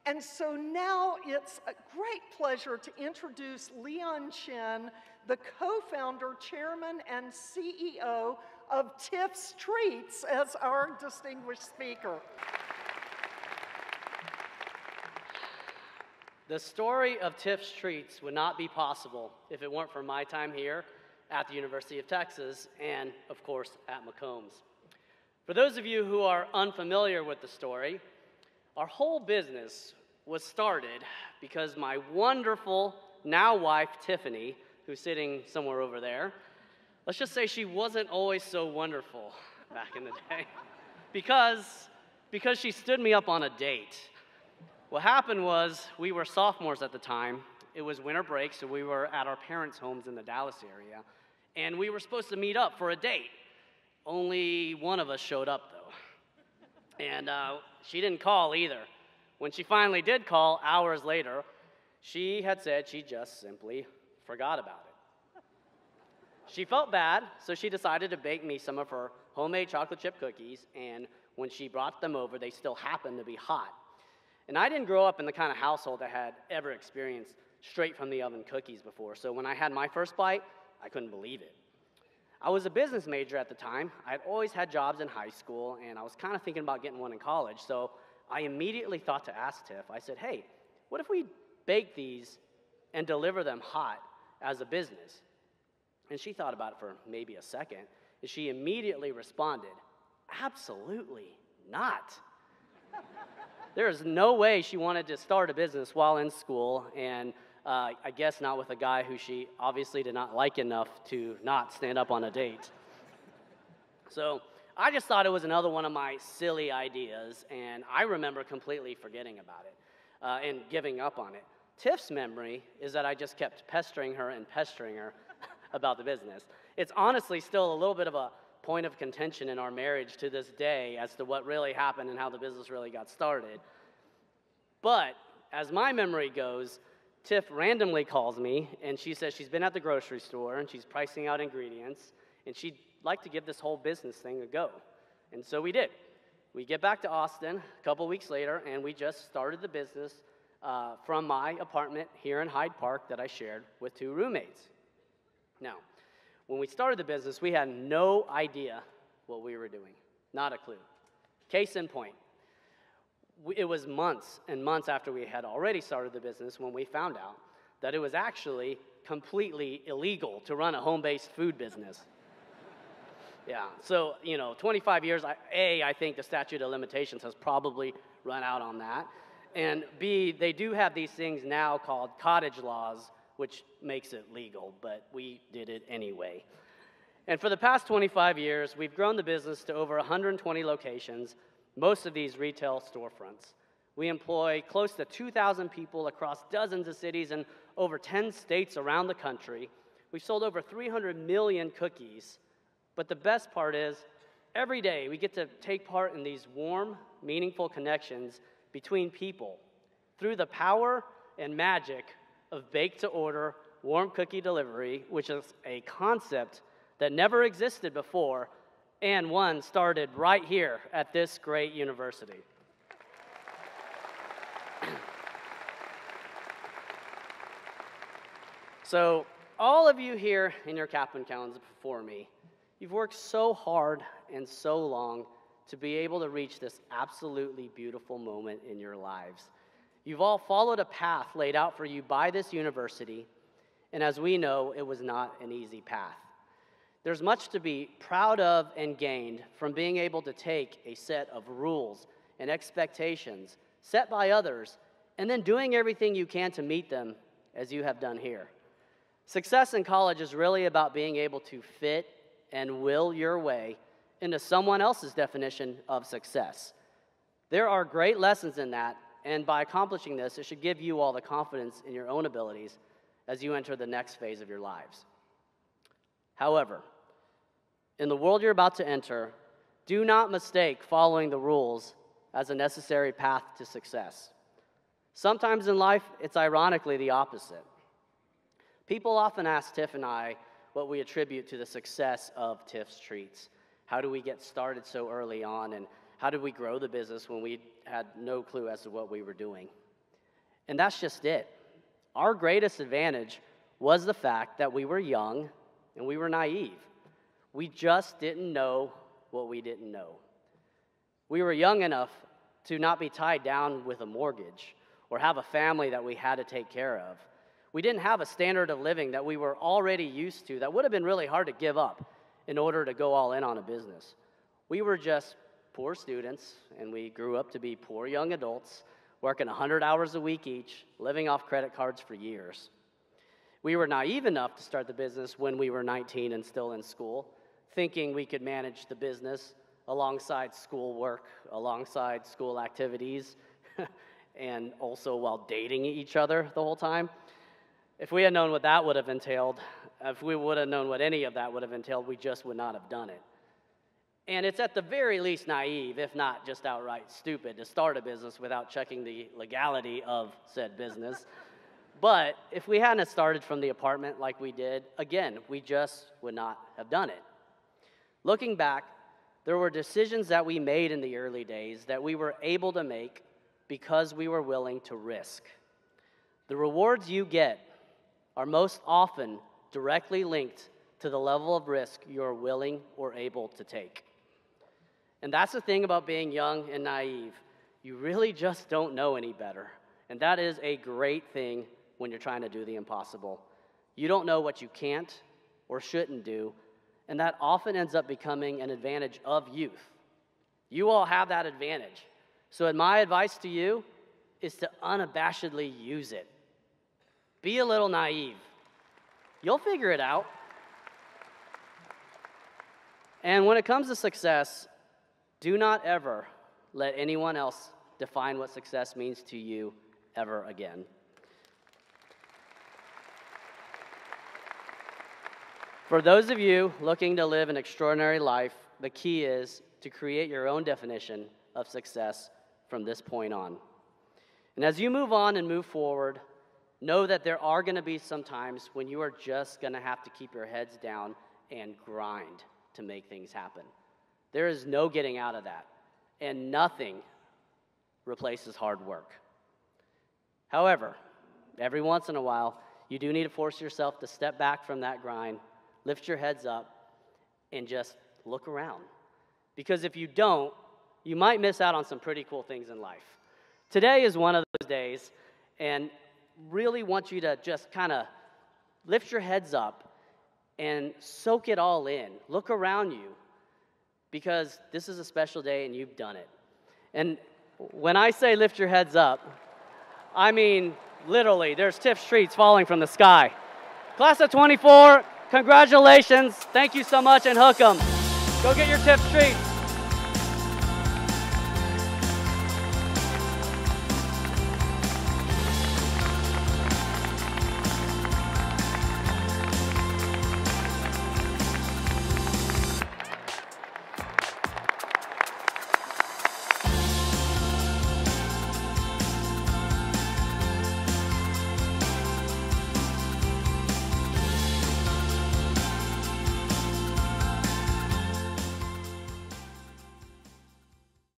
And so now it's a great pleasure to introduce Leon Chen, the co-founder, chairman, and CEO of Tiff's Treats, as our distinguished speaker. The story of Tiff's Treats would not be possible if it weren't for my time here at the University of Texas and, of course, at McCombs. For those of you who are unfamiliar with the story, our whole business was started because my wonderful now wife, Tiffany, who's sitting somewhere over there, let's just say she wasn't always so wonderful back in the day because she stood me up on a date. What happened was we were sophomores at the time. It was winter break, so we were at our parents' homes in the Dallas area, and we were supposed to meet up for a date. Only one of us showed up, though. And she didn't call either. When she finally did call, hours later, she had said she just simply forgot about it. She felt bad, so she decided to bake me some of her homemade chocolate chip cookies, and when she brought them over, they still happened to be hot. And I didn't grow up in the kind of household that had ever experienced straight from the oven cookies before, so when I had my first bite, I couldn't believe it. I was a business major at the time. I had always had jobs in high school, and I was kind of thinking about getting one in college, so I immediately thought to ask Tiff. I said, hey, what if we bake these and deliver them hot as a business? And she thought about it for maybe a second, and she immediately responded, absolutely not. There is no way she wanted to start a business while in school, and I guess not with a guy who she obviously did not like enough to not stand up on a date. So I just thought it was another one of my silly ideas, and I remember completely forgetting about it and giving up on it. Tiff's memory is that I just kept pestering her about the business. It's honestly still a little bit of a point of contention in our marriage to this day as to what really happened and how the business really got started. But as my memory goes, Tiff randomly calls me, and she says she's been at the grocery store, and she's pricing out ingredients, and she'd like to give this whole business thing a go. And so we did. We get back to Austin a couple weeks later, and we just started the business from my apartment here in Hyde Park that I shared with two roommates. Now, when we started the business, we had no idea what we were doing. Not a clue. Case in point. It was months and months after we had already started the business when we found out that it was actually completely illegal to run a home-based food business. Yeah, so, 25 years, I think the statute of limitations has probably run out on that. And B, they do have these things now called cottage laws, which makes it legal, but we did it anyway. And for the past 25 years, we've grown the business to over 120 locations, most of these retail storefronts. We employ close to 2,000 people across dozens of cities and over 10 states around the country. We've sold over 300 million cookies. But the best part is, every day we get to take part in these warm, meaningful connections between people through the power and magic of bake-to-order warm cookie delivery, which is a concept that never existed before, and one started right here at this great university. So, all of you here in your captain gowns before me, you've worked so hard and so long to be able to reach this absolutely beautiful moment in your lives. You've all followed a path laid out for you by this university, and as we know, it was not an easy path. There's much to be proud of and gained from being able to take a set of rules and expectations set by others and then doing everything you can to meet them as you have done here. Success in college is really about being able to fit and will your way into someone else's definition of success. There are great lessons in that, and by accomplishing this, it should give you all the confidence in your own abilities as you enter the next phase of your lives. However, in the world you're about to enter, do not mistake following the rules as a necessary path to success. Sometimes in life, it's ironically the opposite. People often ask Tiff and I what we attribute to the success of Tiff's Treats. How do we get started so early on, and how did we grow the business when we had no clue as to what we were doing? And that's just it. Our greatest advantage was the fact that we were young and we were naive. We just didn't know what we didn't know. We were young enough to not be tied down with a mortgage or have a family that we had to take care of. We didn't have a standard of living that we were already used to that would have been really hard to give up in order to go all in on a business. We were just poor students, and we grew up to be poor young adults, working 100 hours a week each, living off credit cards for years. We were naive enough to start the business when we were 19 and still in school, thinking we could manage the business alongside school work, alongside school activities, and also while dating each other the whole time. If we had known what that would have entailed, if we would have known what any of that would have entailed, we just would not have done it. And it's at the very least naive, if not just outright stupid, to start a business without checking the legality of said business. But if we hadn't started from the apartment like we did, again, we just would not have done it. Looking back, there were decisions that we made in the early days that we were able to make because we were willing to risk. The rewards you get are most often directly linked to the level of risk you're willing or able to take. And that's the thing about being young and naive. You really just don't know any better. And that is a great thing when you're trying to do the impossible. You don't know what you can't or shouldn't do, and that often ends up becoming an advantage of youth. You all have that advantage. So my advice to you is to unabashedly use it. Be a little naive. You'll figure it out. And when it comes to success, do not ever let anyone else define what success means to you ever again. For those of you looking to live an extraordinary life, the key is to create your own definition of success from this point on. And as you move on and move forward, know that there are going to be some times when you are just going to have to keep your heads down and grind to make things happen. There is no getting out of that, and nothing replaces hard work. However, every once in a while, you do need to force yourself to step back from that grind, lift your heads up, and just look around. Because if you don't, you might miss out on some pretty cool things in life. Today is one of those days, and really want you to just kind of lift your heads up and soak it all in. Look around you, because this is a special day and you've done it. And when I say lift your heads up, I mean literally, there's Tiff treats falling from the sky. Class of 24, congratulations. Thank you so much, and hook 'em. Go get your Tiff treats.